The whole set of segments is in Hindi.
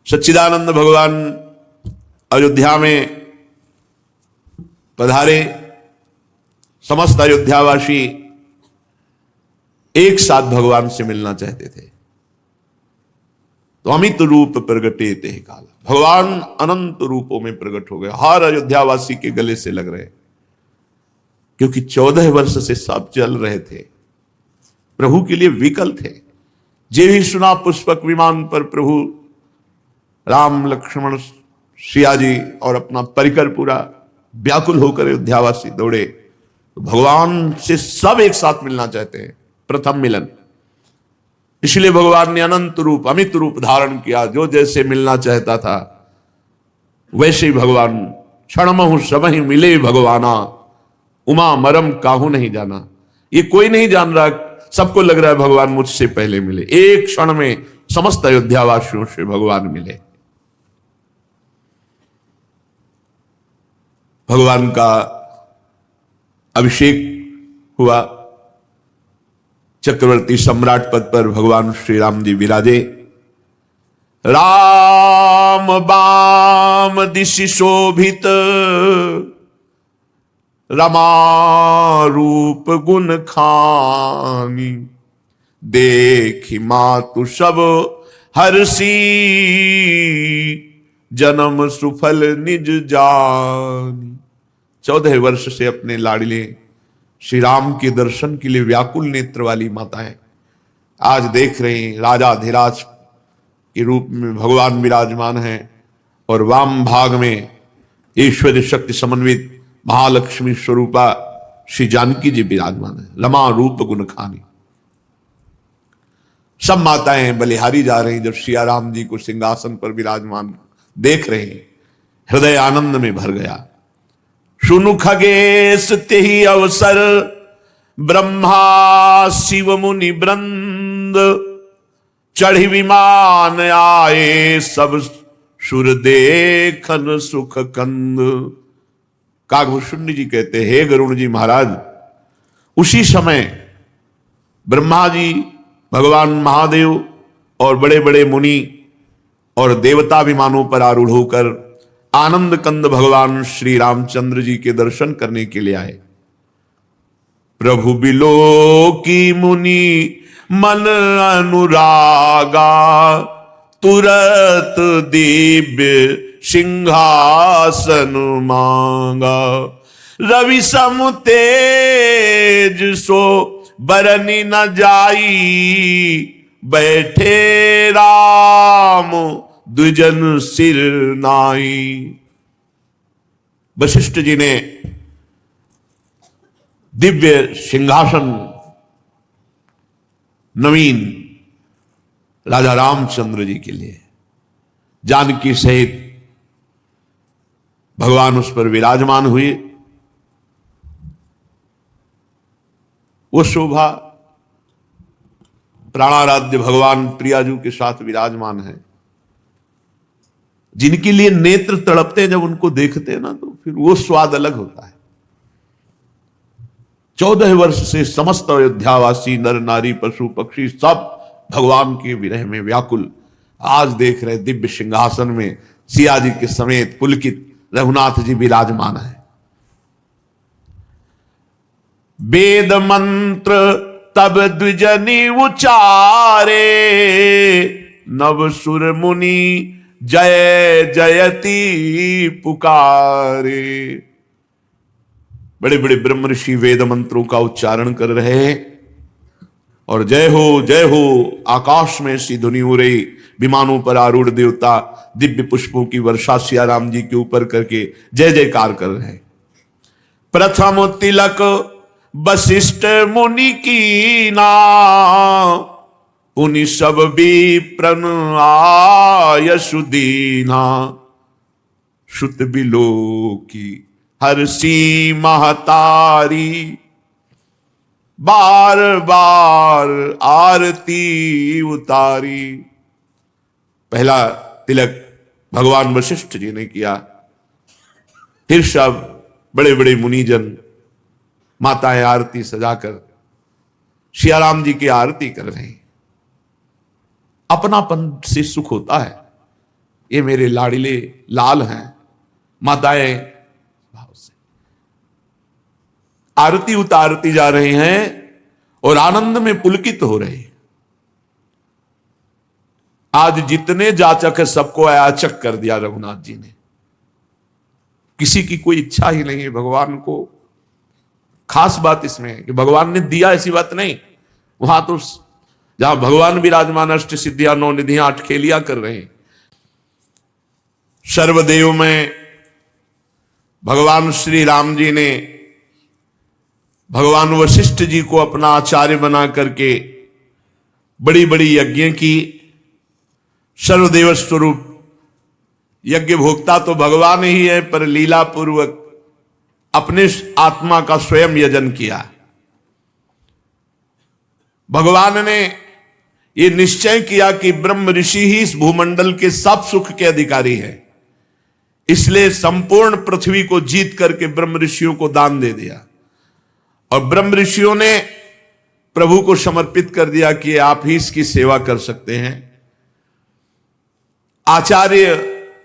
सच्चिदानंद भगवान अयोध्या में पधारे। समस्त अयोध्यावासी एक साथ भगवान से मिलना चाहते थे। तो अमित रूप प्रगटे ते काल, भगवान अनंत रूपों में प्रकट हो गए, हर अयोध्यावासी के गले से लग रहे, क्योंकि 14 वर्ष से सब चल रहे थे, प्रभु के लिए विकल थे। जे ही सुना पुष्पक विमान पर प्रभु राम लक्ष्मण सिया जी और अपना परिकर पूरा व्याकुल होकर अयोध्यावासी दौड़े। तो भगवान से सब एक साथ मिलना चाहते हैं, प्रथम मिलन। इसलिए भगवान ने अनंत रूप अमित रूप धारण किया। जो जैसे मिलना चाहता था वैसे ही भगवान क्षणमहु सबहि मिले भगवाना, उमा मरम काहू नहीं जाना। ये कोई नहीं जान रहा, सबको लग रहा है भगवान मुझसे पहले मिले। एक क्षण में समस्त अयोध्यावासियों से भगवान मिले। भगवान का अभिषेक हुआ। चक्रवर्ती सम्राट पद पर भगवान श्री राम जी विराजे। राम बाम दिशि शोभित, रमा रूप गुण खानी। देखी मातु सब हर्षी, जन्म सुफल निज जानी। 14 वर्ष से अपने लाडले श्री राम के दर्शन के लिए व्याकुल नेत्र वाली माताएं आज देख रही हैं। राजाधिराज के रूप में भगवान विराजमान हैं और वाम भाग में ईश्वरी शक्ति समन्वित महालक्ष्मी स्वरूपा श्री जानकी जी विराजमान है। रमा रूप गुण खानी। सब माताएं बलिहारी जा रही जब सिया राम जी को सिंहासन पर विराजमान देख रहे हैं। हृदय आनंद में भर गया। सुनु खगेश तेहि अवसर, ब्रह्मा शिव मुनि वृंद। चढ़ी विमान आए सब, सुर देखन सुख कंद। काकभूषुंडी जी कहते, हे गरुण जी महाराज, उसी समय ब्रह्मा जी, भगवान महादेव और बड़े बड़े मुनि और देवता विमानों पर आरूढ़ होकर आनंद कंद भगवान श्री रामचंद्र जी के दर्शन करने के लिए आए। प्रभु बिलो की मुनि मन अनुरागा, तुरत दिव्य सिंहासन मांगा। रवि सम तेज सो बरनी न जाई, बैठे राम द्विजन सिर नाई। वशिष्ठ जी ने दिव्य सिंहासन नवीन राजा रामचंद्र जी के लिए जानकी सहित भगवान उस पर विराजमान हुए। वो शोभा प्राणाराध्य भगवान प्रियाजू के साथ विराजमान है। जिनके लिए नेत्र तड़पते हैं, जब उनको देखते हैं ना, तो फिर वो स्वाद अलग होता है। 14 वर्ष से समस्त अयोध्यावासी नर नारी पशु पक्षी सब भगवान के विरह में व्याकुल आज देख रहे। दिव्य सिंहासन में सिया जी के समेत पुलकित रघुनाथ जी विराजमान है। वेद मंत्र तब द्विजनी उचारे, नव सुर मुनि जय जयति पुकारे। बड़े बड़े ब्रह्म ऋषि वेद मंत्रों का उच्चारण कर रहे हैं और जय हो आकाश में सी ध्वनि हो रही। विमानों पर आरूढ़ देवता दिव्य पुष्पों की वर्षा सिया राम जी के ऊपर करके जय जयकार कर रहे हैं। प्रथम तिलक वशिष्ठ मुनि की ना, उनि सब भी प्रण आयसु दीना। श्रुत बिलो की हर्षी महतारी, बार बार आरती उतारी। पहला तिलक भगवान वशिष्ठ जी ने किया, फिर सब बड़े बड़े मुनिजन माताएं आरती सजाकर सियाराम जी की आरती कर रहे हैं। अपनापन से सुख होता है। ये मेरे लाड़िले लाल हैं। माताएं भाव से आरती उतारती जा रहे हैं और आनंद में पुलकित हो रहे हैं। आज जितने जाचक है सबको अयाचक कर दिया रघुनाथ जी ने। किसी की कोई इच्छा ही नहीं है भगवान को। खास बात इसमें है कि भगवान ने दिया ऐसी बात नहीं। वहां तो जहां भगवान विराजमान अष्ट सिद्धियां नौ निधियां आठ खेलियां कर रहे हैं। सर्वदेव में भगवान श्री राम जी ने भगवान वशिष्ठ जी को अपना आचार्य बना करके बड़ी बड़ी यज्ञ की। सर्वदेव स्वरूप यज्ञ भोक्ता तो भगवान ही है, पर लीला पूर्वक अपने आत्मा का स्वयं यजन किया। भगवान ने यह निश्चय किया कि ब्रह्म ऋषि ही इस भूमंडल के सब सुख के अधिकारी है, इसलिए संपूर्ण पृथ्वी को जीत करके ब्रह्म ऋषियों को दान दे दिया। और ब्रह्म ऋषियों ने प्रभु को समर्पित कर दिया कि आप ही इसकी सेवा कर सकते हैं। आचार्य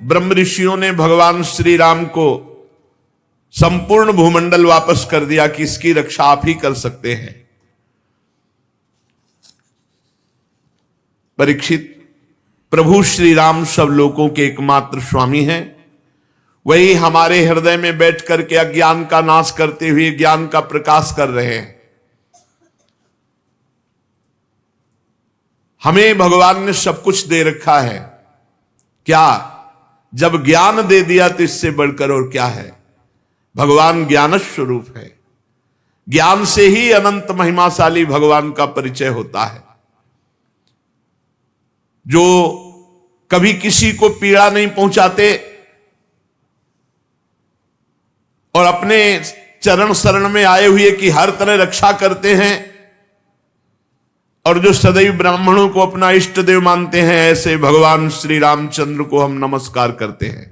ब्रह्म ऋषियों ने भगवान श्री राम को संपूर्ण भूमंडल वापस कर दिया कि इसकी रक्षा आप ही कर सकते हैं। परीक्षित, प्रभु श्री राम सब लोगों के एकमात्र स्वामी हैं। वही हमारे हृदय में बैठ करके अज्ञान का नाश करते हुए ज्ञान का प्रकाश कर रहे हैं। हमें भगवान ने सब कुछ दे रखा है। क्या जब ज्ञान दे दिया तो इससे बढ़कर और क्या है। भगवान ज्ञान स्वरूप है। ज्ञान से ही अनंत महिमाशाली भगवान का परिचय होता है। जो कभी किसी को पीड़ा नहीं पहुंचाते और अपने चरण शरण में आए हुए की हर तरह रक्षा करते हैं, और जो सदैव ब्राह्मणों को अपना इष्ट देव मानते हैं, ऐसे भगवान श्री रामचंद्र को हम नमस्कार करते हैं।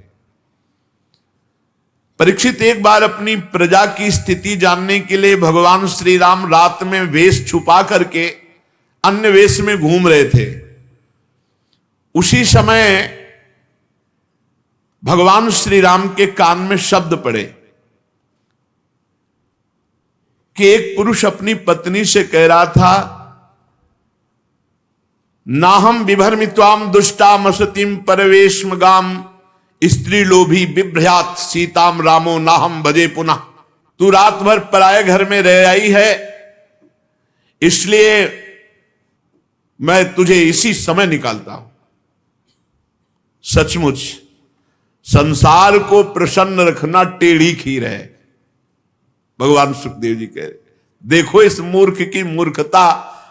परीक्षित, एक बार अपनी प्रजा की स्थिति जानने के लिए भगवान श्री राम रात में वेश छुपा करके अन्य वेश में घूम रहे थे। उसी समय भगवान श्री राम के कान में शब्द पड़े कि एक पुरुष अपनी पत्नी से कह रहा था, नाहम विभर्मित्वाम दुष्टाम असतीम परवेशमगाम स्त्री लोभी बिभ्रयात सीताम रामो नाहम भजे पुनः। तू रात भर पराये घर में रह आई है, इसलिए मैं तुझे इसी समय निकालता हूं। सचमुच संसार को प्रसन्न रखना टेढ़ी खीर है। भगवान सुखदेव जी कह रहे, देखो इस मूर्ख की मूर्खता।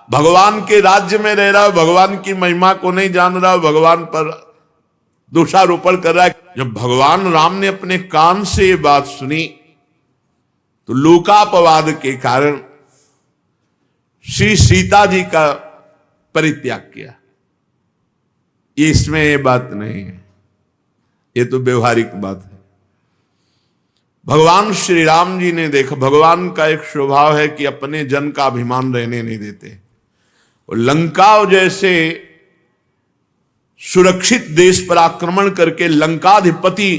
भगवान के राज्य में रह रहा है, भगवान की महिमा को नहीं जान रहा, भगवान पर दोषारोपण कर रहा है। जब भगवान राम ने अपने कान से ये बात सुनी तो लोकापवाद के कारण श्री सीता जी का परित्याग किया। ये इसमें ये बात नहीं है, ये तो व्यवहारिक बात है। भगवान श्री राम जी ने देखा, भगवान का एक स्वभाव है कि अपने जन का अभिमान रहने नहीं देते। और लंका जैसे सुरक्षित देश पर आक्रमण करके लंकाधिपति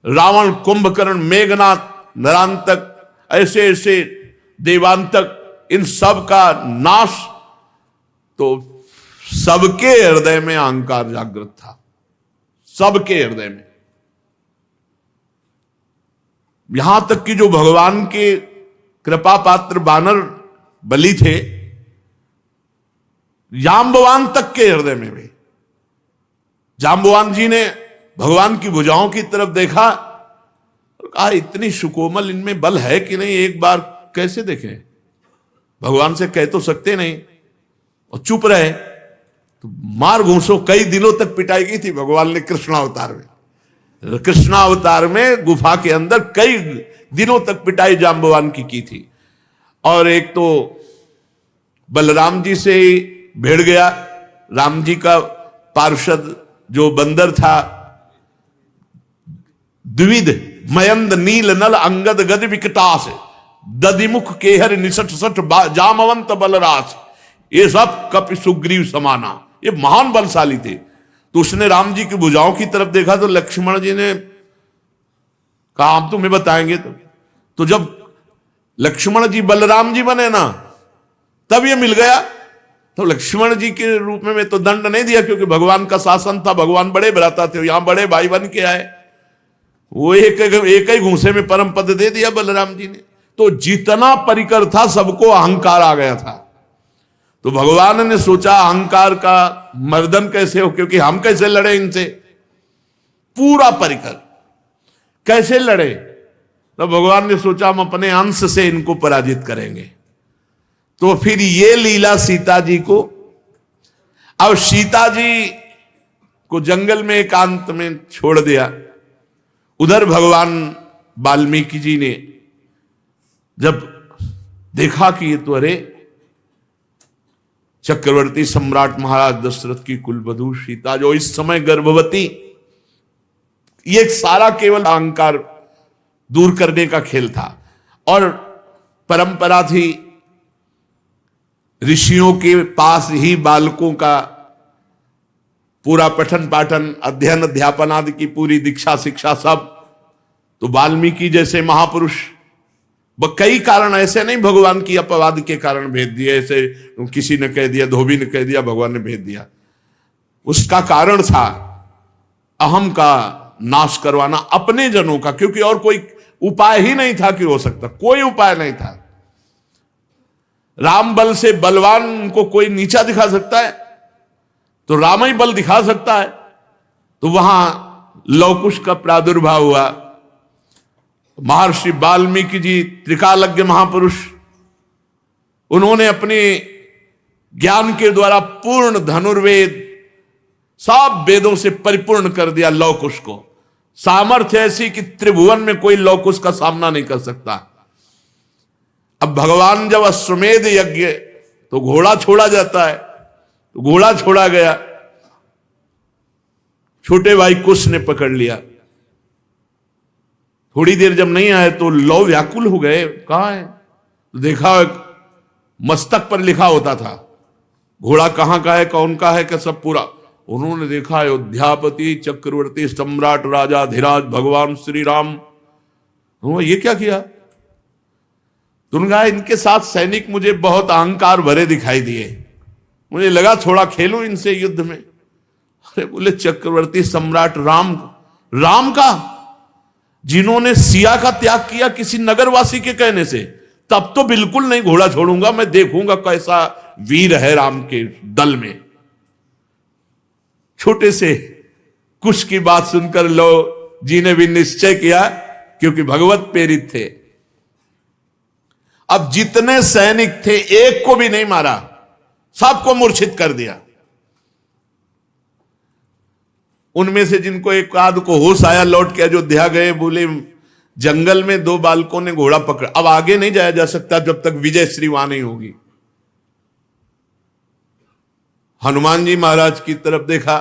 रावण, कुंभकर्ण, मेघनाथ, नरांतक, ऐसे ऐसे देवांतक, इन सब का नाश, तो सबके हृदय में अहंकार जागृत था। सबके हृदय में, यहां तक कि जो भगवान के कृपा पात्र बानर बलि थे, जाम्बवान तक के हृदय में भी। जाम्बवान जी ने भगवान की भुजाओं की तरफ देखा और कहा, इतनी सुकोमल इनमें बल है कि नहीं, एक बार कैसे देखें। भगवान से कह तो सकते नहीं और चुप रहे, तो मार घूसो कई दिनों तक पिटाई की थी भगवान ने कृष्णावतार में। कृष्णावतार में गुफा के अंदर कई दिनों तक पिटाई जाम्बवान की थी। और एक तो बलराम जी से ही भिड़ गया, राम जी का पार्षद जो बंदर था, द्विविध मयंद नील नल अंगद गद विकटास दधिमुख केहर निसठ सठ जामवंत बलरास, ये सब कपि सुग्रीव समाना, ये महान बलशाली थे। तो उसने राम जी की भुजाओं की तरफ देखा तो लक्ष्मण जी ने कहा आप तुम्हें बताएंगे। तो जब लक्ष्मण जी बलराम जी बने ना, तब ये मिल गया। तो लक्ष्मण जी के रूप में तो दंड नहीं दिया, क्योंकि भगवान का शासन था, भगवान बड़े भ्राता थे, यहां बड़े भाई बन के आए। वो एक ही घूंसे में परम पद दे दिया बलराम जी ने। तो जितना परिकर था सबको अहंकार आ गया था। तो भगवान ने सोचा अहंकार का मर्दन कैसे हो, क्योंकि हम कैसे लड़े इनसे, पूरा परिकर कैसे लड़े। तो भगवान ने सोचा हम अपने अंश से इनको पराजित करेंगे। तो फिर ये लीला सीता जी को, अब सीता जी को जंगल में एकांत में छोड़ दिया। उधर भगवान वाल्मीकि जी ने जब देखा कि ये तो अरे चक्रवर्ती सम्राट महाराज दशरथ की कुलवधू सीता जो इस समय गर्भवती, ये सारा केवल अहंकार दूर करने का खेल था। और परंपरा थी ऋषियों के पास ही बालकों का पूरा पठन पाठन अध्ययन अध्यापन आदि की पूरी दीक्षा शिक्षा सब। तो वाल्मीकि जैसे महापुरुष, कई कारण ऐसे नहीं भगवान की अपवाद के कारण भेज दिए, ऐसे किसी ने कह दिया, धोबी ने कह दिया, भगवान ने भेज दिया। उसका कारण था अहम का नाश करवाना अपने जनों का, क्योंकि और कोई उपाय ही नहीं था कि हो सकता, कोई उपाय नहीं था। राम बल से बलवान को कोई नीचा दिखा सकता है तो राम ही बल दिखा सकता है। तो वहां लवकुश का प्रादुर्भाव हुआ। महर्षि वाल्मीकि जी त्रिकालज्ञ महापुरुष, उन्होंने अपने ज्ञान के द्वारा पूर्ण धनुर्वेद सब वेदों से परिपूर्ण कर दिया लवकुश को। सामर्थ्य ऐसी कि त्रिभुवन में कोई लवकुश का सामना नहीं कर सकता। अब भगवान जब अश्वमेध यज्ञ तो घोड़ा छोड़ा जाता है, तो घोड़ा छोड़ा गया, छोटे भाई कुश ने पकड़ लिया। थोड़ी देर जब नहीं आए तो लौ व्याकुल हो गए, कहां है? तो देखा मस्तक पर लिखा होता था घोड़ा कहां का है, कौन का है, क्या सब पूरा। उन्होंने देखा अयोध्यापति चक्रवर्ती सम्राट राजा धीराज भगवान श्री राम। ये क्या किया? तो उन्होंने कहा इनके साथ सैनिक मुझे बहुत अहंकार भरे दिखाई दिए, मुझे लगा थोड़ा खेलूं इनसे युद्ध में। अरे बोले चक्रवर्ती सम्राट राम, राम का, जिन्होंने सिया का त्याग किया किसी नगरवासी के कहने से, तब तो बिल्कुल नहीं घोड़ा छोड़ूंगा, मैं देखूंगा कैसा वीर है राम के दल में। छोटे से कुछ की बात सुनकर लो जी ने भी निश्चय किया, क्योंकि भगवत प्रेरित थे। अब जितने सैनिक थे एक को भी नहीं मारा, सबको मूर्छित कर दिया। उनमें से जिनको एक आध को होश आया लौट के अयोध्या गए, बोले जंगल में दो बालकों ने घोड़ा पकड़ा, अब आगे नहीं जाया जा सकता जब तक विजय श्री वहां नहीं होगी। हनुमान जी महाराज की तरफ देखा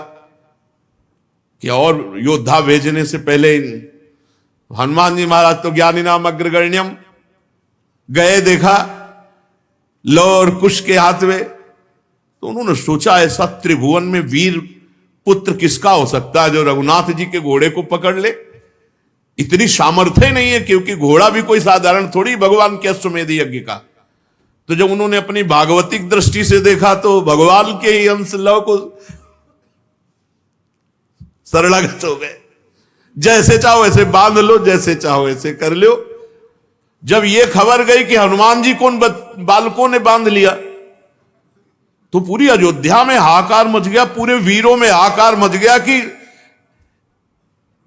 कि और योद्धा भेजने से पहले हनुमान जी महाराज तो ज्ञानी नाम अग्रगण्यम गए, देखा लो और कुश के हाथ में। तो उन्होंने सोचा ऐसा त्रिभुवन में वीर पुत्र किसका हो सकता है जो रघुनाथ जी के घोड़े को पकड़ ले। इतनी सामर्थ्य नहीं है, क्योंकि घोड़ा भी कोई साधारण थोड़ी भगवान के अश्वमेध यज्ञ का। तो जब उन्होंने अपनी भागवतिक दृष्टि से देखा तो भगवान के ही अंश लव को शरणागत हो गए। जैसे चाहो वैसे बांध लो, जैसे चाहो वैसे कर लो। जब ये खबर गई कि हनुमान जी को बालकों ने बांध लिया, तो पूरी अयोध्या में हाहाकार मच गया, पूरे वीरों में हाहाकार मच गया कि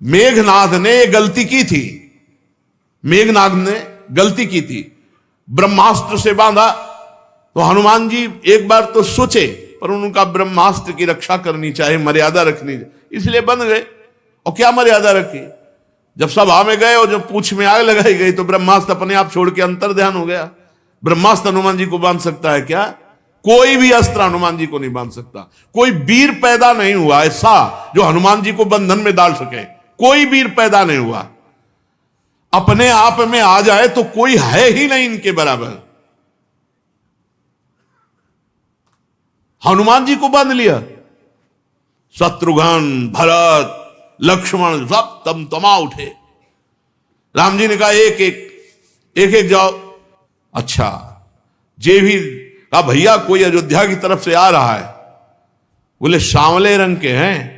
मेघनाथ ने ये गलती की थी, मेघनाथ ने गलती की थी, ब्रह्मास्त्र से बांधा। तो हनुमान जी एक बार तो सोचे, पर उनका ब्रह्मास्त्र की रक्षा करनी चाहिए, मर्यादा रखनी चाहिए, इसलिए बंद गए। और क्या मर्यादा रखी? जब सभा में गए और जब पूंछ में आग लगाई गई तो ब्रह्मास्त्र अपने आप छोड़ के अंतर ध्यान हो गया। ब्रह्मास्त्र हनुमान जी को बांध सकता है क्या? कोई भी अस्त्र हनुमान जी को नहीं बांध सकता। कोई वीर पैदा नहीं हुआ ऐसा जो हनुमान जी को बंधन में डाल सके, कोई वीर पैदा नहीं हुआ। अपने आप में आ जाए तो कोई है ही नहीं इनके बराबर। हनुमान जी को बांध लिया, शत्रुघ्न, भरत, लक्ष्मण सब तमा उठे। राम जी ने कहा एक एक जाओ। अच्छा, जे भी कहा भैया कोई अयोध्या की तरफ से आ रहा है। बोले सांवले रंग के हैं।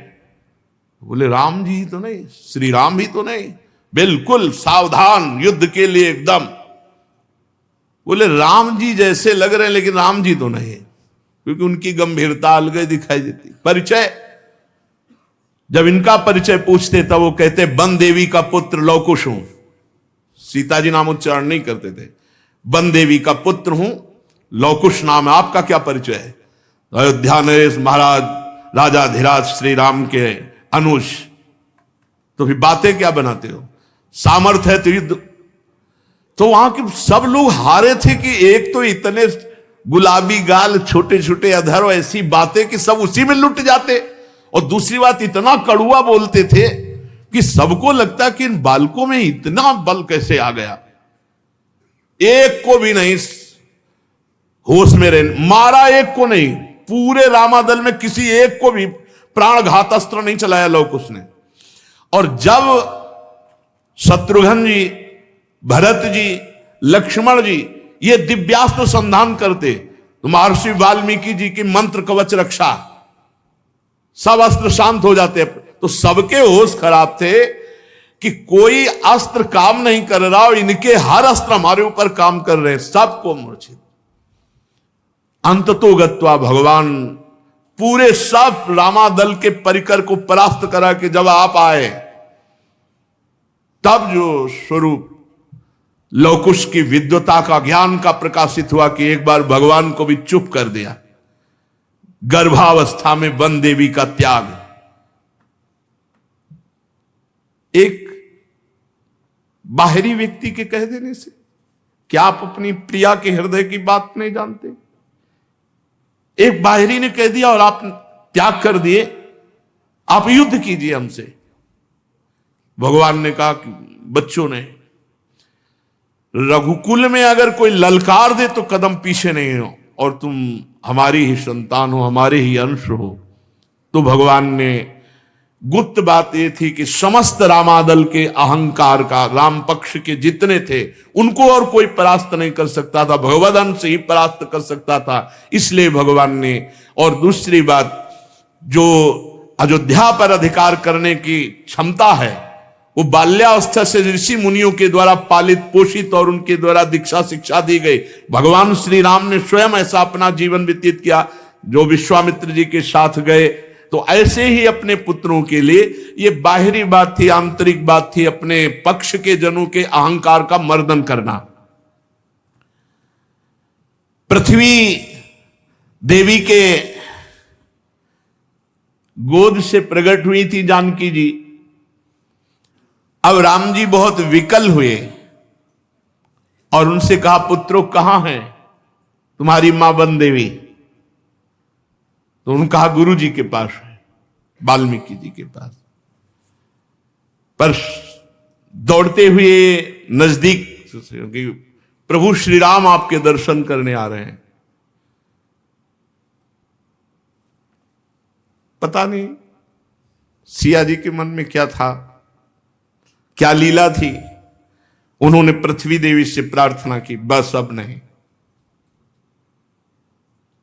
बोले राम जी तो नहीं, श्री राम भी तो नहीं, बिल्कुल सावधान, युद्ध के लिए एकदम। बोले राम जी जैसे लग रहे हैं लेकिन राम जी तो नहीं, क्योंकि उनकी गंभीरता अलग दिखाई देती। परिचय, जब इनका परिचय पूछते तब वो कहते वन देवी का पुत्र लवकुश हूं। सीता जी नाम उच्चारण नहीं करते थे। वन देवी का पुत्र हूं, लवकुश नाम है। आपका क्या परिचय है? अयोध्या नरेश महाराज राजाधिराज श्री राम के अनुज। तो फिर बातें क्या बनाते हो? सामर्थ्य है तो युद्ध। तो वहां के सब लोग हारे थे कि एक तो इतने गुलाबी गाल, छोटे छोटे अधर, ऐसी बातें कि सब उसी में लुट जाते, और दूसरी बात इतना कड़ुआ बोलते थे कि सबको लगता कि इन बालकों में इतना बल कैसे आ गया। एक को भी नहीं होश में रहने मारा, एक को नहीं, पूरे रामादल में किसी एक को भी प्राणघात अस्त्र नहीं चलाया लवकुश ने। और जब शत्रुघ्न जी, भरत जी, लक्ष्मण जी ये दिव्यास्त्र संधान करते तो महर्षि वाल्मीकि जी की मंत्र कवच रक्षा, सब अस्त्र शांत हो जाते। तो सबके होश खराब थे कि कोई अस्त्र काम नहीं कर रहा और इनके हर अस्त्र हमारे ऊपर काम कर रहे हैं, सबको मूर्छित। अंततो गत्वा भगवान पूरे सब रामादल के परिकर को परास्त करा के जब आप आए, तब जो स्वरूप लवकुश की विद्वता का, ज्ञान का प्रकाशित हुआ कि एक बार भगवान को भी चुप कर दिया। गर्भावस्था में वन देवी का त्याग, एक बाहरी व्यक्ति के कह देने से, क्या आप अपनी प्रिया के हृदय की बात नहीं जानते? एक बाहरी ने कह दिया और आप त्याग कर दिए, आप युद्ध कीजिए हमसे। भगवान ने कहा कि बच्चों ने, रघुकुल में अगर कोई ललकार दे तो कदम पीछे नहीं हो, और तुम हमारी ही संतान हो, हमारे ही अंश हो। तो भगवान ने, गुप्त बात यह थी कि समस्त रामादल के अहंकार का, राम पक्ष के जितने थे उनको और कोई परास्त नहीं कर सकता था, भगवद अंश ही परास्त कर सकता था। इसलिए भगवान ने, और दूसरी बात, जो अयोध्या पर अधिकार करने की क्षमता है वो बाल्यावस्था से ऋषि मुनियों के द्वारा पालित पोषित और उनके द्वारा दीक्षा शिक्षा दी गई। भगवान श्री राम ने स्वयं ऐसा अपना जीवन व्यतीत किया, जो विश्वामित्र जी के साथ गए। तो ऐसे ही अपने पुत्रों के लिए ये बाहरी बात थी, आंतरिक बात थी, अपने पक्ष के जनों के अहंकार का मर्दन करना। पृथ्वी देवी के गोद से प्रकट हुई थी जानकी जी। अब राम जी बहुत विकल हुए और उनसे कहा, पुत्रों कहां है तुम्हारी मां वन देवी? तो उन्होंने कहा गुरु जी के पास है, वाल्मीकि जी के पास। पर दौड़ते हुए नजदीक, क्योंकि प्रभु श्री राम आपके दर्शन करने आ रहे हैं। पता नहीं सिया जी के मन में क्या था, क्या लीला थी। उन्होंने पृथ्वी देवी से प्रार्थना की, बस अब नहीं,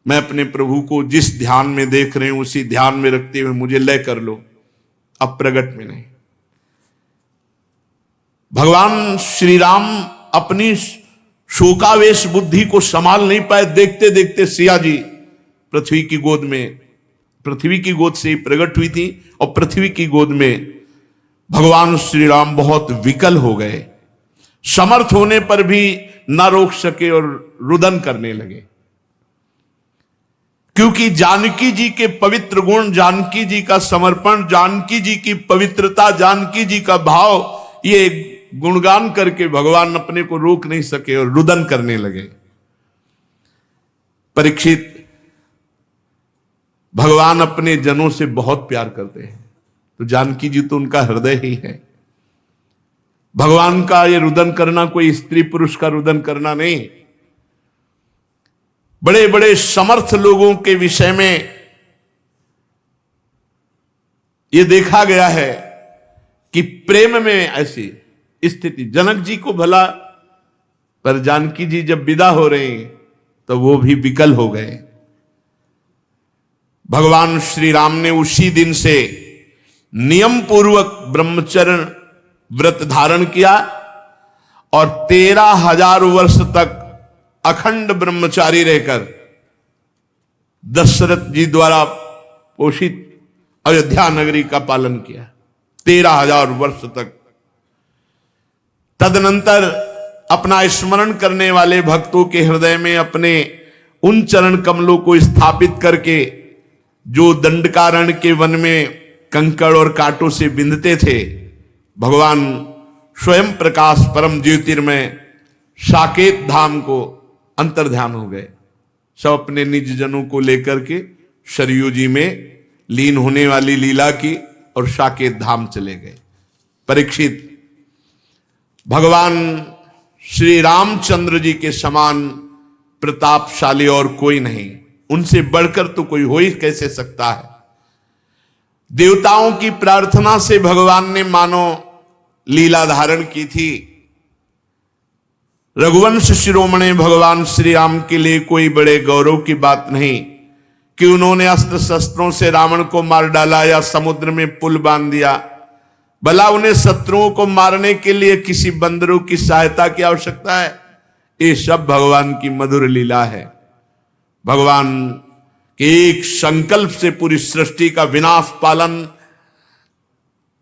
मैं अपने प्रभु को जिस ध्यान में देख रहे हूं उसी ध्यान में रखते हुए मुझे लय कर लो, अब प्रगट में नहीं। भगवान श्री राम अपनी शोकावेश बुद्धि को संभाल नहीं पाए। देखते देखते सिया जी पृथ्वी की गोद में, पृथ्वी की गोद से ही प्रकट हुई थी, और पृथ्वी की गोद में भगवान श्री राम बहुत विकल हो गए। समर्थ होने पर भी न रोक सके और रुदन करने लगे, क्योंकि जानकी जी के पवित्र गुण, जानकी जी का समर्पण, जानकी जी की पवित्रता, जानकी जी का भाव, ये गुणगान करके भगवान अपने को रोक नहीं सके और रुदन करने लगे। परीक्षित, भगवान अपने जनों से बहुत प्यार करते हैं, तो जानकी जी तो उनका हृदय ही है। भगवान का ये रुदन करना कोई स्त्री पुरुष का रुदन करना नहीं। बड़े बड़े समर्थ लोगों के विषय में ये देखा गया है कि प्रेम में ऐसी स्थिति, जनक जी को भला, पर जानकी जी जब विदा हो रहे हैं तो वो भी विकल हो गए। भगवान श्री राम ने उसी दिन से नियम पूर्वक ब्रह्मचर्य व्रत धारण किया और 13,000 वर्ष तक अखंड ब्रह्मचारी रहकर दशरथ जी द्वारा पोषित अयोध्या नगरी का पालन किया 13,000 वर्ष तक। तदनंतर अपना स्मरण करने वाले भक्तों के हृदय में अपने उन चरण कमलों को स्थापित करके जो दंडकारण्य के वन में कंकड़ और कांटों से बिंधते थे, भगवान स्वयं प्रकाश परम ज्योतिर्मय साकेत धाम को अंतर्ध्यान हो गए। सब अपने निज जनों को लेकर के सरयू जी में लीन होने वाली लीला की और साकेत धाम चले गए। परीक्षित, भगवान श्री रामचंद्र जी के समान प्रतापशाली और कोई नहीं, उनसे बढ़कर तो कोई हो ही कैसे सकता है। देवताओं की प्रार्थना से भगवान ने मानो लीला धारण की थी। रघुवंश शिरोमणि भगवान श्री राम के लिए कोई बड़े गौरव की बात नहीं कि उन्होंने अस्त्र शस्त्रों से रावण को मार डाला या समुद्र में पुल बांध दिया। भला उन्हें शत्रुओं को मारने के लिए किसी बंदरों की सहायता की आवश्यकता है? ये सब भगवान की मधुर लीला है। भगवान के एक संकल्प से पूरी सृष्टि का विनाश, पालन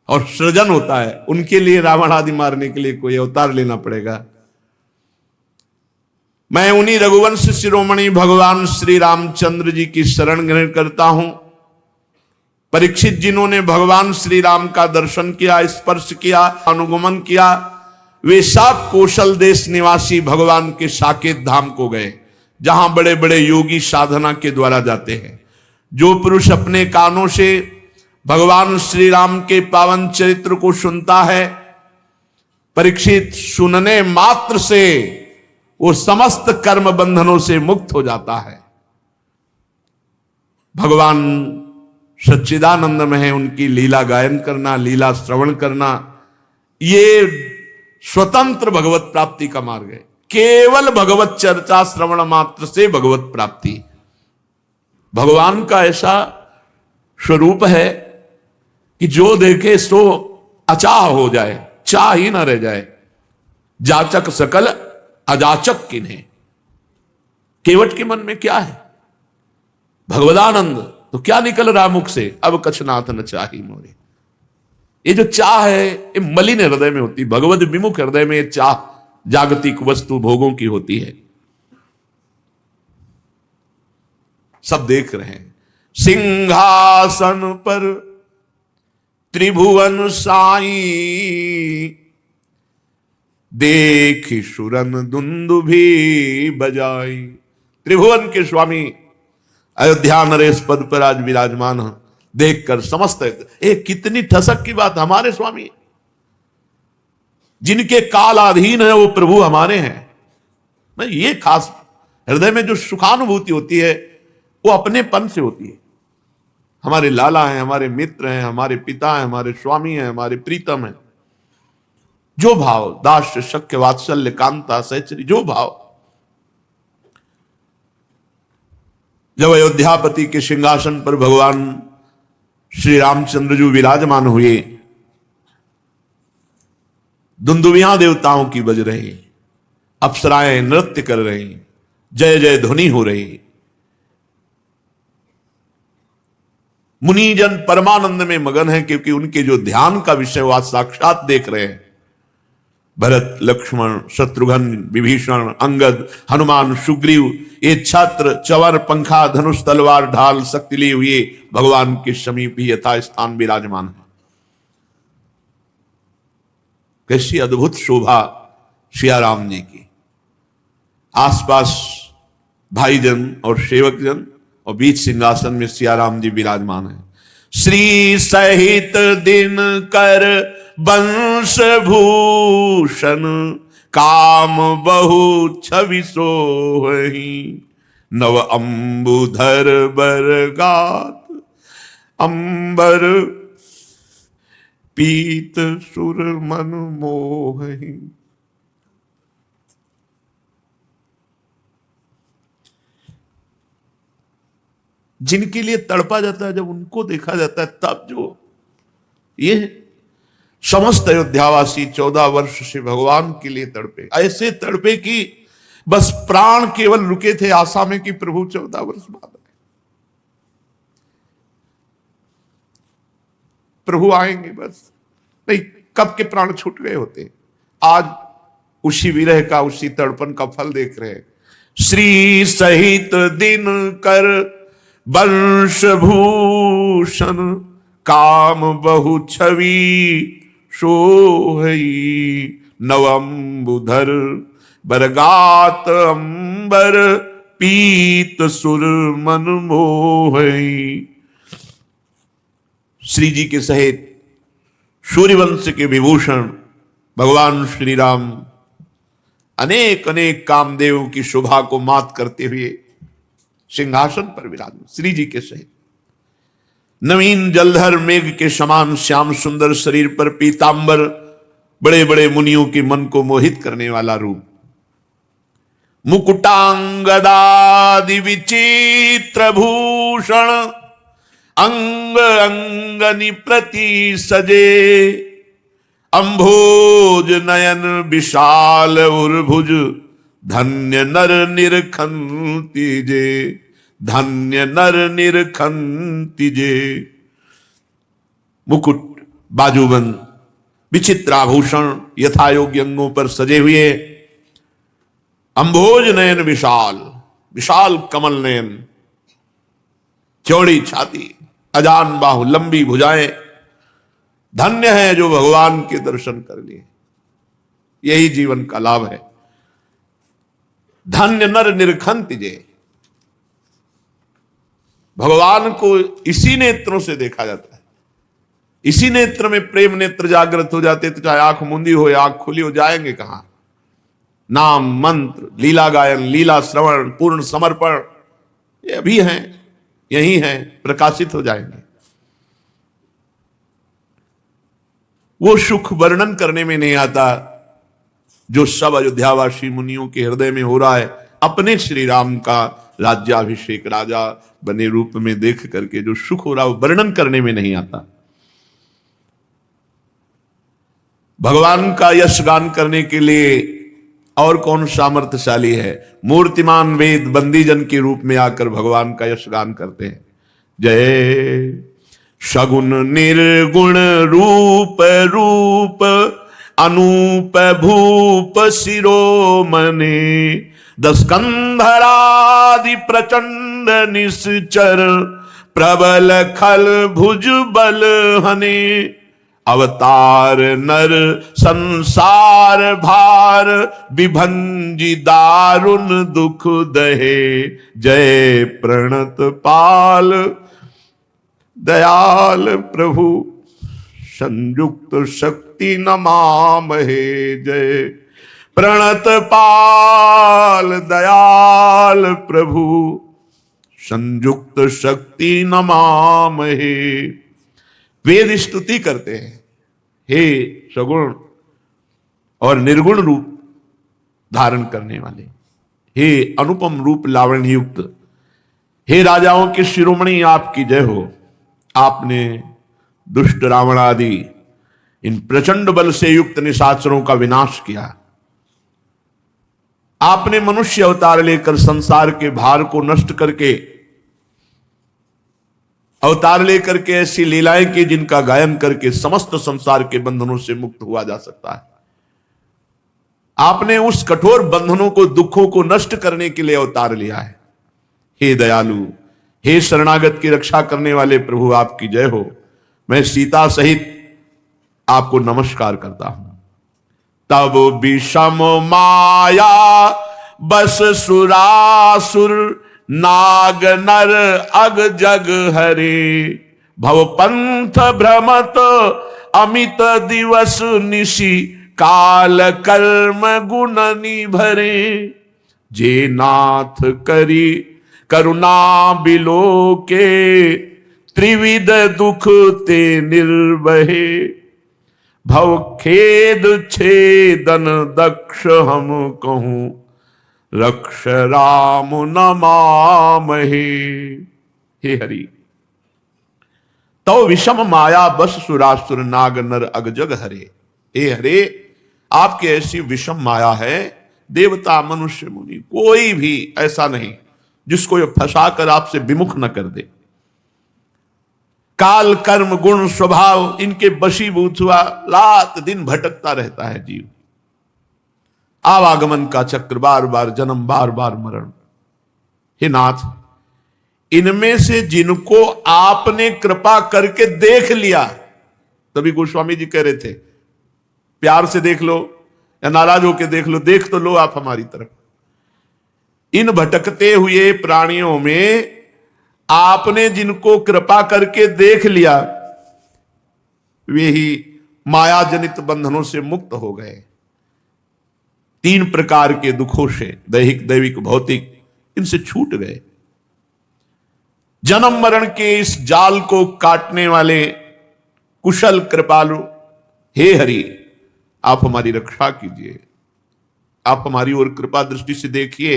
और सृजन होता है। उनके लिए रावण आदि मारने के लिए कोई अवतार लेना पड़ेगा? मैं उन्हीं रघुवंश शिरोमणि भगवान श्री रामचंद्र जी की शरण ग्रहण करता हूं। परीक्षित, जिन्होंने भगवान श्री राम का दर्शन किया, स्पर्श किया, अनुगमन किया, वे सब कौशल देश निवासी भगवान के साकेत धाम को गए, जहां बड़े बड़े योगी साधना के द्वारा जाते हैं। जो पुरुष अपने कानों से भगवान श्री राम के पावन चरित्र को सुनता है, परीक्षित, सुनने मात्र से वो समस्त कर्म बंधनों से मुक्त हो जाता है। भगवान सच्चिदानंद में है, उनकी लीला गायन करना, लीला श्रवण करना, ये स्वतंत्र भगवत प्राप्ति का मार्ग है। केवल भगवत चर्चा श्रवण मात्र से भगवत प्राप्ति। भगवान का ऐसा स्वरूप है कि जो देखे सो अचाह हो जाए, चाह ही ना रह जाए। जाचक सकल अजाचक किन्हें। केवट के मन में क्या है? भगवदानंद। तो क्या निकल रहा मुख से? अब कछनाथ न चाही मोरे। ये जो चाह है ये मलिन हृदय में होती, भगवद विमुख हृदय में ये चाह जागतिक वस्तु भोगों की होती है। सब देख रहे हैं। सिंहासन पर त्रिभुवन साई, देखी सुरन दुंदुभी बजाई। त्रिभुवन के स्वामी अयोध्या नरेश पद पर आज विराजमान है। देखकर समस्त कितनी ठसक की बात, हमारे स्वामी जिनके काल अधीन है वो प्रभु हमारे हैं। मैं ये खास हृदय में जो सुखानुभूति होती है वो अपनेपन से होती है। हमारे लाला हैं, हमारे मित्र हैं, हमारे पिता हैं, हमारे स्वामी हैं, हमारे प्रीतम हैं। जो भाव, दास्य शक्य वात्सल्य कांता सहचरी, जो भाव। जब अयोध्यापति के सिंहासन पर भगवान श्री रामचंद्र जी विराजमान हुए, दुंदुभियां देवताओं की बज रही, अप्सराएं नृत्य कर रही, जय जय ध्वनि हो रही। मुनिजन परमानंद में मगन है, क्योंकि उनके जो ध्यान का विषय वो आज साक्षात देख रहे हैं। भरत, लक्ष्मण, शत्रुघ्न, विभीषण, अंगद, हनुमान, सुग्रीव, ये छत्र, चवर, पंखा, धनुष, तलवार, ढाल, शक्ति लिए हुए भगवान के समीप ही यथा स्थान विराजमान है। कैसी अद्भुत शोभा सिया राम जी की। आसपास भाईजन और सेवकजन और बीच सिंहासन में सिया राम जी विराजमान है। श्री सहित दिन कर वंश भूषण, काम बहु छवि सोहि, नव अंबुधर बर गात, अंबर पीत सुर मन मोहि। जिनके लिए तड़पा जाता है, जब उनको देखा जाता है, तब जो ये समस्त अयोध्यावासी 14 वर्ष से भगवान के लिए तड़पे, ऐसे तड़पे कि बस प्राण केवल रुके थे आशा में कि प्रभु 14 वर्ष बाद आए, प्रभु आएंगे, बस नहीं कब के प्राण छूट गए होते। आज उसी विरह का, उसी तड़पन का फल देख रहे हैं। श्री सहित दिन कर वंश भूषण, काम बहु छवि सोहई। नवंबुधर बरगात अंबर, पीत सुर मन मोहई। श्री जी के सहित सूर्यवंश के विभूषण भगवान श्री राम अनेक अनेक कामदेव की शोभा को मात करते हुए सिंहासन पर विराजमान, श्री जी के सहित नवीन जलधर मेघ के समान श्याम सुंदर शरीर पर पीतांबर, बड़े बड़े मुनियों के मन को मोहित करने वाला रूप। मुकुटांगदादि विचित्र भूषण, अंग अंगनि प्रति सजे। अंभोज नयन विशाल उर्भुज, धन्य नर निरखंति जे। धन्य नर निरखंति जे। मुकुट, बाजूबंद, विचित्राभूषण यथा योग्य अंगों पर सजे हुए। अंभोज नयन विशाल, विशाल कमल नयन, चौड़ी छाती, अजान बाहु, लंबी भुजाएं। धन्य है जो भगवान के दर्शन कर लिए, यही जीवन का लाभ है। धन्य नर निरखंति जे। भगवान को इसी नेत्रों से देखा जाता है। इसी नेत्र में प्रेम नेत्र जागृत हो जाते, तो चाहे आंख मुंदी हो या आंख खुली हो, जाएंगे कहां? नाम मंत्र, लीला गायन, लीला श्रवण, पूर्ण समर्पण, ये अभी हैं, यही हैं, प्रकाशित हो जाएंगे। वो सुख वर्णन करने में नहीं आता जो सब अयोध्यावासी मुनियों के हृदय में हो रहा है। अपने श्री राम का राज्याभिषेक राजा बने रूप में देख करके जो सुख हो रहा है, वो वर्णन करने में नहीं आता। भगवान का यश गान करने के लिए और कौन सामर्थ्यशाली है? मूर्तिमान वेद बंदीजन के रूप में आकर भगवान का यश गान करते हैं। जय सगुण निर्गुण रूप रूप, अनूप भूप शिरोमणि। दस्कंधरादि प्रचंड निश्चर, प्रबल खल भुज बल हने। अवतार नर संसार भार, विभंजी दारुण दुख दहे। जय प्रणत पाल दयाल प्रभु, संयुक्त शक्ति नमामहे। जय प्रणत पाल दयाल प्रभु, संयुक्त शक्ति नमामहे। वेद स्तुति करते हैं, हे सगुण और निर्गुण रूप धारण करने वाले, हे अनुपम रूप लावण्य युक्त, हे राजाओं के शिरोमणि, आपकी जय हो। आपने दुष्ट रावण आदि इन प्रचंड बल से युक्त निशाचरों का विनाश किया। आपने मनुष्य अवतार लेकर संसार के भार को नष्ट करके अवतार लेकर के ऐसी लीलाएं की जिनका गायन करके समस्त संसार के बंधनों से मुक्त हुआ जा सकता है। आपने उस कठोर बंधनों को, दुखों को नष्ट करने के लिए अवतार लिया है। हे दयालु, हे शरणागत की रक्षा करने वाले प्रभु, आपकी जय हो। मैं सीता सहित आपको नमस्कार करता हूं। तब विषम माया बस सुरासुर, नाग नर अग जग हरे। भव पंथ भ्रमत अमित दिवस निशि, काल कर्म गुण निभरे। जे नाथ करी करुणा बिलो के, त्रिविध दुख ते निर्वहे। भव खेद छेदन दक्ष हम कहूं, रक्ष राम नमामहे। हे हरि, तो विषम माया बस सुरासुर नाग नर अगजग हरे। हे हरे, आपके ऐसी विषम माया है, देवता मनुष्य मुनि कोई भी ऐसा नहीं जिसको ये फंसाकर आपसे विमुख न कर दे। काल कर्म गुण स्वभाव इनके वशीभूत हुआ रात दिन भटकता रहता है जीव। आवागमन का चक्र, बार बार जन्म, बार बार मरण। हे नाथ, इनमें से जिनको आपने कृपा करके देख लिया, तभी गोस्वामी जी कह रहे थे प्यार से देख लो या नाराज होकर देख लो, देख तो लो आप हमारी तरफ। इन भटकते हुए प्राणियों में आपने जिनको कृपा करके देख लिया, वे ही माया जनित बंधनों से मुक्त हो गए। 3 प्रकार के दुखों से, दैहिक, दैविक, भौतिक, इनसे छूट गए। जन्म मरण के इस जाल को काटने वाले कुशल कृपालु हे हरि, आप हमारी रक्षा कीजिए। आप हमारी ओर कृपा दृष्टि से देखिए,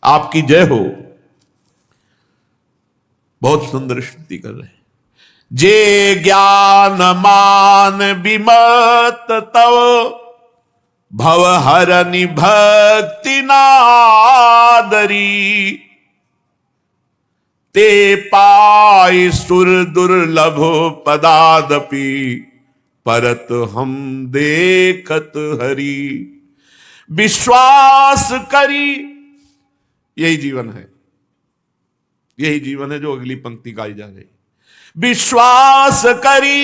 आपकी जय हो। बहुत सुंदर स्तुति कर रहे हैं। जे ज्ञान मान विमत तव, भव हरनि भक्ति नादरी। ते पाय सुर दुर्लभ पदादपि, परत हम देखत हरि। विश्वास करी, यही जीवन है, यही जीवन है जो अगली पंक्ति गाई जा रही। विश्वास करी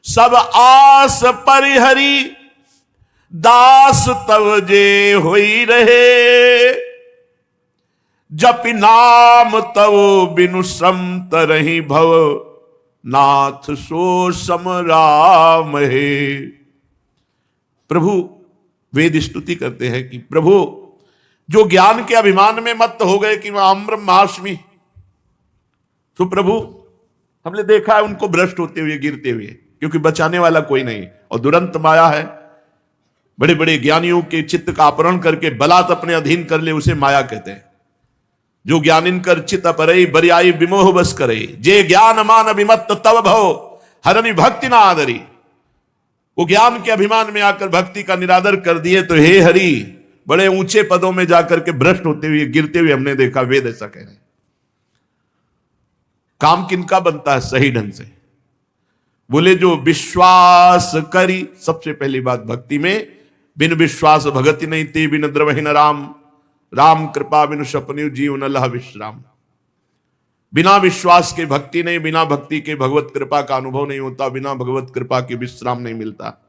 सब आस परिहरी, दास तव जे होई रहे। जपि नाम तव बिनु श्रम तरहि भव, नाथ सो सम राम है। प्रभु वेद स्तुति करते हैं कि प्रभु जो ज्ञान के अभिमान में मत हो गए कि वह अहम ब्रह्मास्मि, तो प्रभु हमने देखा है उनको भ्रष्ट होते हुए, गिरते हुए, क्योंकि बचाने वाला कोई नहीं और दुरंत माया है। बड़े बड़े ज्ञानियों के चित्त का अपहरण करके बलात् अपने अधीन कर ले, उसे माया कहते हैं। जो ज्ञानिन कर चित अपरई, बरियाई विमोह बस करे। जे ज्ञान मान अभिमत तव भव, हरनि भक्ति ना आदरी। वो ज्ञान के अभिमान में आकर भक्ति का निरादर कर दिए, तो हे हरि, बड़े ऊंचे पदों में जाकर के भ्रष्ट होते हुए, गिरते हुए हमने देखा। वेद ऐसा कह रहे हैं। काम किनका बनता है सही ढंग से? बोले जो विश्वास करी। सबसे पहली बात भक्ति में, बिन विश्वास भगति नहीं ते, बिन द्रवहि न राम। राम कृपा बिनु सपने जीव न लह विश्राम। बिना विश्वास के भक्ति नहीं, बिना भक्ति के भगवत कृपा का अनुभव नहीं होता, बिना भगवत कृपा के विश्राम नहीं मिलता।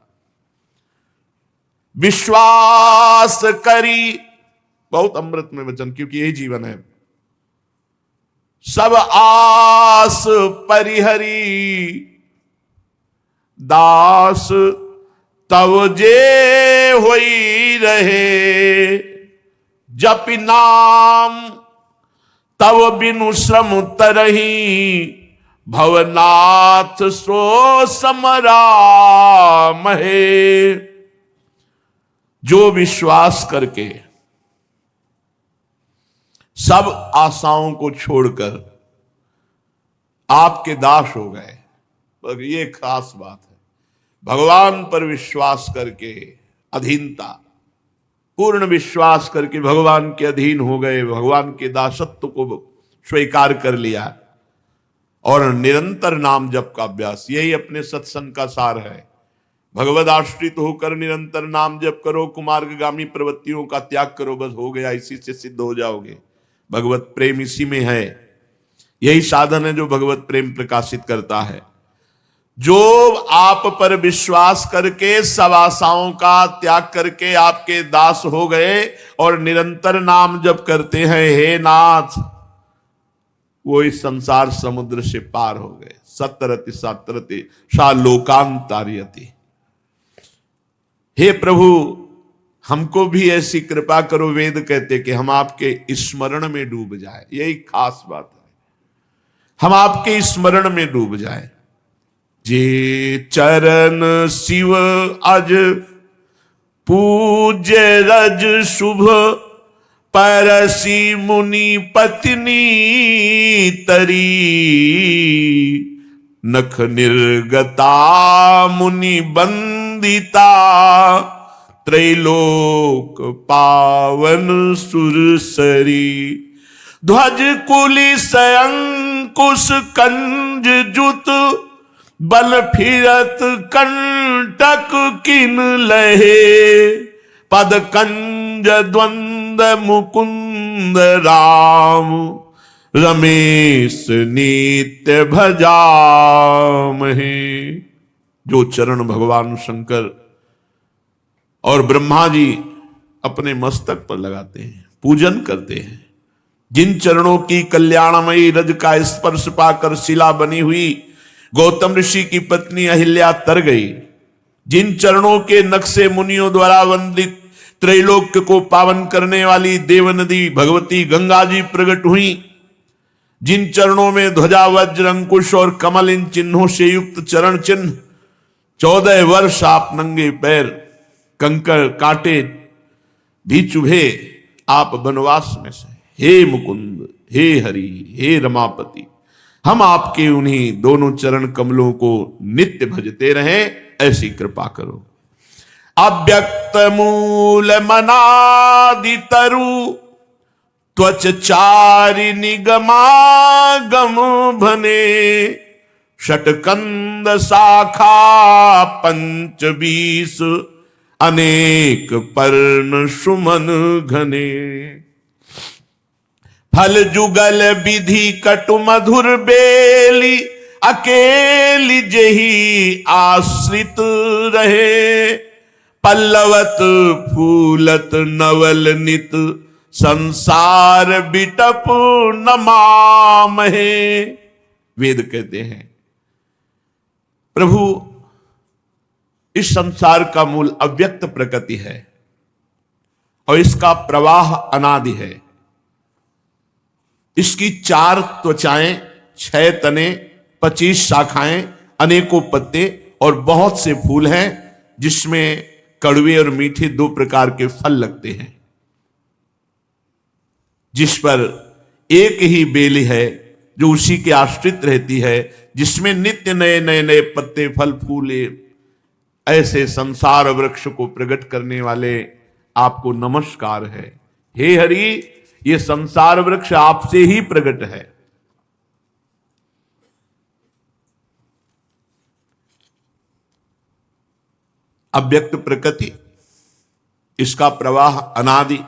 विश्वास करी, बहुत अमृत में वचन, क्योंकि यही जीवन है। सब आस परिहरी, दास तव जे होई रहे। जपि नाम तव बिनु श्रम तरही, भवनाथ सो सम राम है। जो विश्वास करके सब आशाओं को छोड़कर आपके दास हो गए, ये खास बात है। भगवान पर विश्वास करके, अधीनता, पूर्ण विश्वास करके भगवान के अधीन हो गए, भगवान के दासत्व को स्वीकार कर लिया और निरंतर नाम जप का अभ्यास, यही अपने सत्संग का सार है। भगवद आश्रित होकर निरंतर नाम जप करो, कुमार्गगामी प्रवृत्तियों का त्याग करो, बस हो गया, इसी से सिद्ध हो जाओगे। भगवत प्रेम इसी में है, यही साधन है जो भगवत प्रेम प्रकाशित करता है। जो आप पर विश्वास करके सब आशाओं का त्याग करके आपके दास हो गए और निरंतर नाम जप करते हैं, हे नाथ, वो इस संसार समुद्र से पार हो गए। सतरति सतरति सा लोकांतार्यति। हे प्रभु, हमको भी ऐसी कृपा करो, वेद कहते कि हम आपके स्मरण में डूब जाए। यही खास बात है, हम आपके स्मरण में डूब जाए। जे चरण शिव अज पूज्य रज शुभ, परसी मुनि पत्नी तरी, नख निर्गता मुनि बंदिता, त्रैलोक पावन सुरसरी। ध्वज कुलिस अंकुश कंज जुत, बल फिरत कंटक किन लहे, पद कंज द्वंद मुकुंद राम, रमेश नित्य भजामहे। जो चरण भगवान शंकर और ब्रह्मा जी अपने मस्तक पर लगाते हैं, पूजन करते हैं, जिन चरणों की कल्याणमयी रज का स्पर्श पाकर शिला बनी हुई गौतम ऋषि की पत्नी अहिल्या तर गई, जिन चरणों के नक्शे मुनियों द्वारा वंदित त्रैलोक्य को पावन करने वाली देवनदी भगवती गंगा जी प्रकट हुई, जिन चरणों में ध्वजा वज्र अंकुश और कमल इन चिन्हों से युक्त चरण चिन्ह, 14 वर्ष आप नंगे पैर कंकड़ कांटे भी चुभे आप वनवास में से, हे मुकुंद, हे हरि, हे रमापति, हम आपके उन्हीं दोनों चरण कमलों को नित्य भजते रहें, ऐसी कृपा करो। अव्यक्त मूल मनादि तरु, त्वच चारि निगमागम भने, षटकंद शाखा पंच 20, अनेक पर्ण सुमन घने। फल जुगल विधि कटु मधुर बेली, अकेली जेहि आश्रित रहे, पल्लवत फूलत नवल नित, संसार बिटप नमामहे। वेद कहते हैं प्रभु इस संसार का मूल अव्यक्त प्रकृति है और इसका प्रवाह अनादि है। इसकी 4 त्वचाएं, 6 तने, 25 शाखाएं, अनेकों पत्ते और बहुत से फूल हैं, जिसमें कड़वे और मीठे 2 प्रकार के फल लगते हैं, जिस पर एक ही बेली है जो उसी के आश्रित रहती है, जिसमें नित्य नए नए नए पत्ते फल फूले। ऐसे संसार वृक्ष को प्रकट करने वाले आपको नमस्कार है। हे हरि, ये संसार वृक्ष आपसे ही प्रकट है। अव्यक्त प्रकृति, इसका प्रवाह अनादि।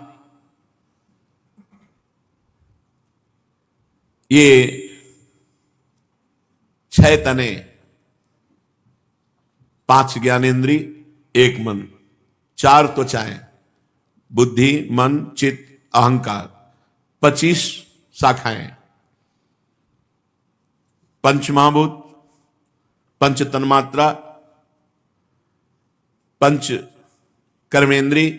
ये 6 तने, 5 ज्ञानेन्द्रिय, 1 मन, 4 त्वचाएं, बुद्धि, मन, चित्त, अहंकार, 25 शाखाएं, पंच महाभूत, पंच तन्मात्रा, पंच कर्मेंद्रिय,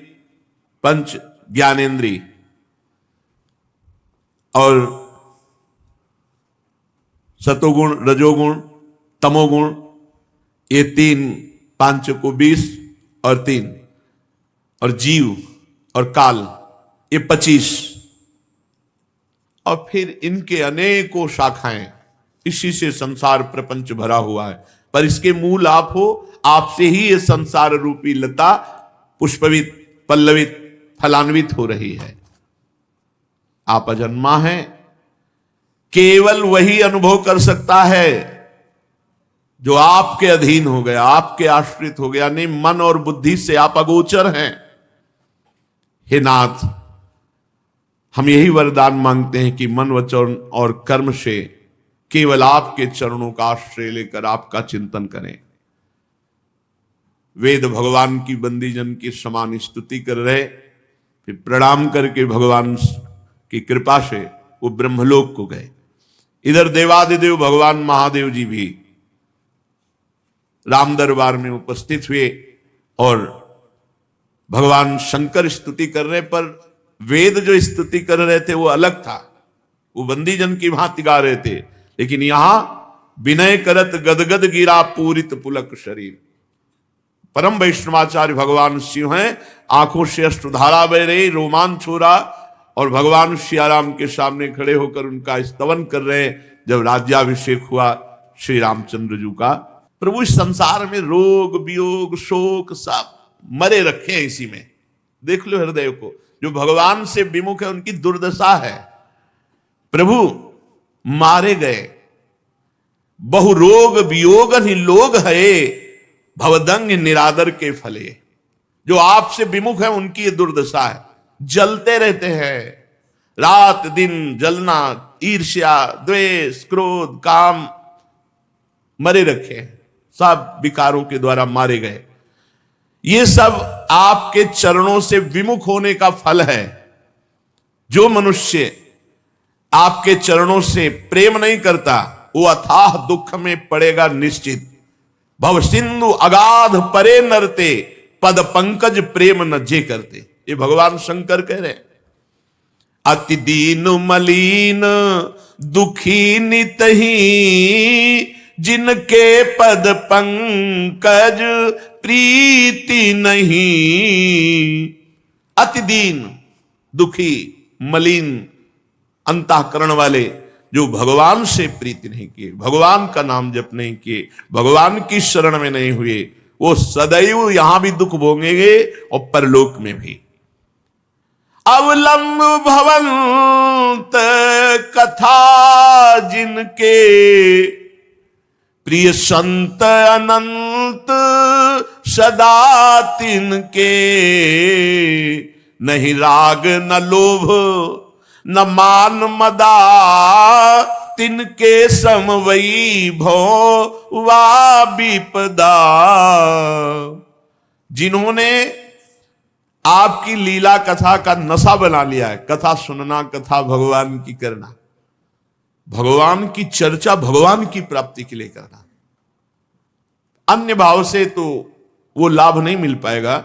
पंच ज्ञानेन्द्रिय और सतोगुण, रजोगुण, तमोगुण, ये 3, 5 को 20 और 3, और जीव और काल ये 25, और फिर इनके अनेकों शाखाएं। इसी से संसार प्रपंच भरा हुआ है, पर इसके मूल आप हो। आपसे ही ये संसार रूपी लता पुष्पवित, पल्लवित, फलान्वित हो रही है। आप अजन्मा हैं, केवल वही अनुभव कर सकता है जो आपके अधीन हो गया, आपके आश्रित हो गया। नहीं, मन और बुद्धि से आप अगोचर हैं। हे नाथ, हम यही वरदान मांगते हैं कि मन, वचन और कर्म से केवल आपके चरणों का आश्रय लेकर आपका चिंतन करें। वेद भगवान की बंदी जन की समान स्तुति कर रहे, फिर प्रणाम करके भगवान की कृपा से वो ब्रह्मलोक को गए। इधर देवादिदेव भगवान महादेव जी भी राम दरबार में उपस्थित हुए और भगवान शंकर स्तुति कर रहे, पर वेद जो स्तुति कर रहे थे वो अलग था। वो बंदी जन की भांति गा रहे थे, लेकिन यहां विनय करत गदगद गिरा पूरित पुलक शरीर। परम वैष्णवाचार्य भगवान शिव हैं, आंखों से अश्रुधारा बह रही, रोमांच हो रहा, और भगवान सियाराम के सामने खड़े होकर उनका स्तवन कर रहे हैं। जब राज्याभिषेक हुआ श्री रामचंद्र जी का, प्रभु इस संसार में रोग वियोग शोक सब मरे रखे हैं इसी में। देख लो हृदय को, जो भगवान से विमुख है उनकी दुर्दशा है। प्रभु मारे गए, बहु रोग वियोग ही लोग है, भवदंग निरादर के फले। जो आपसे विमुख है उनकी ये दुर्दशा है, जलते रहते हैं, रात दिन जलना, ईर्ष्या द्वेष क्रोध काम मरे रखे हैं, सब विकारों के द्वारा मारे गए। ये सब आपके चरणों से विमुख होने का फल है। जो मनुष्य आपके चरणों से प्रेम नहीं करता वो अथाह दुख में पड़ेगा निश्चित। भव सिंधु अगाध परे नरते, पद पंकज प्रेम न जे करते। ये भगवान शंकर कह रहे हैं। अति दीन मलीन दुखी नितही, जिनके पद पंकज प्रीति नहीं। अति दीन दुखी मलिन अंतःकरण वाले, जो भगवान से प्रीति नहीं किए, भगवान का नाम जप नहीं किए, भगवान की शरण में नहीं हुए, वो सदैव यहां भी दुख भोगेंगे और परलोक में भी। अवलंब भवंत कथा जिनके, प्रिय संत अनंत सदा तिनके। नहीं राग न लोभ न मान मदा, तिनके समवई भो वा विपदा। जिन्होंने आपकी लीला कथा का नशा बना लिया है, कथा सुनना, कथा भगवान की करना, भगवान की चर्चा भगवान की प्राप्ति के लिए करना, अन्य भाव से तो वो लाभ नहीं मिल पाएगा।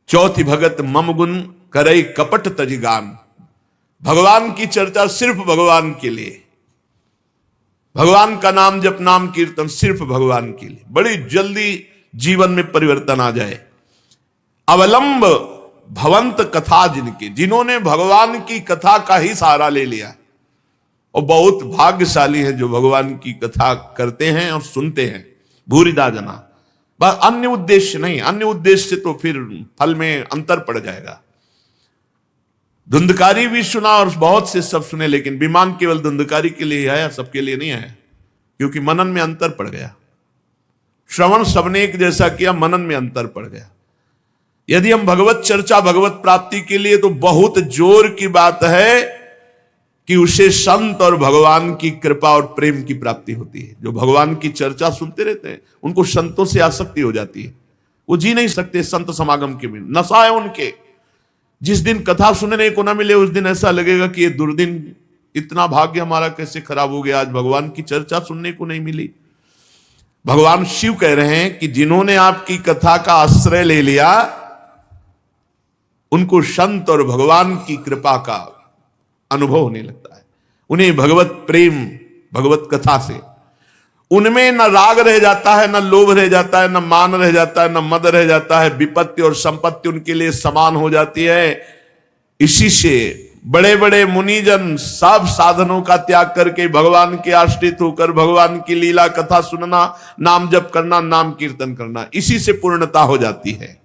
चौथी भगत मम गुण करई कपट तजिगान। भगवान की चर्चा सिर्फ भगवान के लिए, भगवान का नाम जप नाम कीर्तन सिर्फ भगवान के लिए, बड़ी जल्दी जीवन में परिवर्तन आ जाए। अवलंब भवंत कथा जिनके, जिन्होंने भगवान की कथा का ही सहारा ले लिया, और बहुत भाग्यशाली है जो भगवान की कथा करते हैं और सुनते हैं। भूरिदा जना, बस अन्य उद्देश्य नहीं, अन्य उद्देश्य तो फिर फल में अंतर पड़ जाएगा। धुंधकारी भी सुना और बहुत से सब सुने, लेकिन विमान केवल धुंधकारी के लिए आया, सबके लिए नहीं आया, क्योंकि मनन में अंतर पड़ गया। श्रवण सबने एक जैसा किया, मनन में अंतर पड़ गया। यदि हम भगवत चर्चा भगवत प्राप्ति के लिए, तो बहुत जोर की बात है कि उसे संत और भगवान की कृपा और प्रेम की प्राप्ति होती है। जो भगवान की चर्चा सुनते रहते हैं उनको संतों से आसक्ति हो जाती है, वो जी नहीं सकते संत समागम के बिना, नशा है उनके। जिस दिन कथा सुनने को ना मिले उस दिन ऐसा लगेगा कि ये दुर्दिन, इतना भाग्य हमारा कैसे खराब हो गया, आज भगवान की चर्चा सुनने को नहीं मिली। भगवान शिव कह रहे हैं कि जिन्होंने आपकी कथा का आश्रय ले लिया, उनको संत और भगवान की कृपा का अनुभव होने लगता है। उन्हें भगवत प्रेम भगवत कथा से, उनमें न राग रह जाता है, न लोभ रह जाता है, न मान रह जाता है, न मद रह जाता है। विपत्ति और संपत्ति उनके लिए समान हो जाती है। इसी से बड़े बड़े मुनिजन सब साधनों का त्याग करके भगवान के आश्रित होकर भगवान की लीला कथा सुनना, नाम जप करना, नाम कीर्तन करना, इसी से पूर्णता हो जाती है।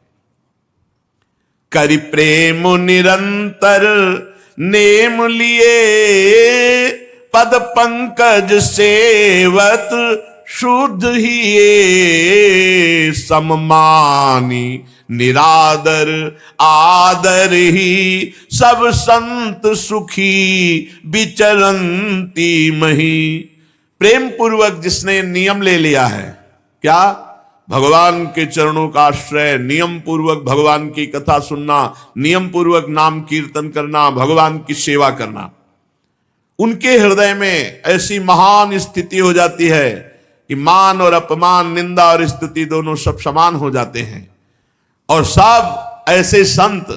करि प्रेम निरंतर नेम लिए, पद पंकज सेवत शुद्ध ही सममानी। निरादर आदर ही सब संत सुखी विचरंती मही। प्रेम पूर्वक जिसने नियम ले लिया है, क्या? भगवान के चरणों का आश्रय, नियम पूर्वक भगवान की कथा सुनना, नियम पूर्वक नाम कीर्तन करना, भगवान की सेवा करना, उनके हृदय में ऐसी महान स्थिति हो जाती है कि मान और अपमान, निंदा और स्तुति दोनों सब समान हो जाते हैं। और सब ऐसे संत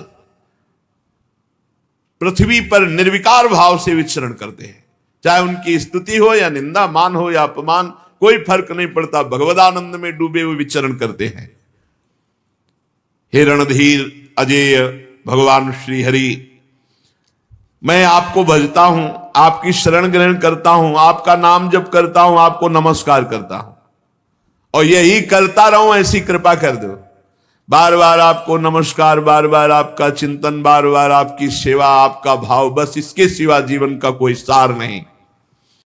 पृथ्वी पर निर्विकार भाव से विचरण करते हैं। चाहे उनकी स्तुति हो या निंदा, मान हो या अपमान, कोई फर्क नहीं पड़ता, भगवदानंद में डूबे हुए विचरण करते हैं। हे रणधीर अजेय भगवान श्री हरि, मैं आपको भजता हूं, आपकी शरण ग्रहण करता हूं, आपका नाम जप करता हूं, आपको नमस्कार करता हूं, और यही करता रहूं, ऐसी कृपा कर दो। बार बार आपको नमस्कार, बार बार आपका चिंतन, बार बार आपकी सेवा, आपका भाव, बस इसके सिवा जीवन का कोई सार नहीं।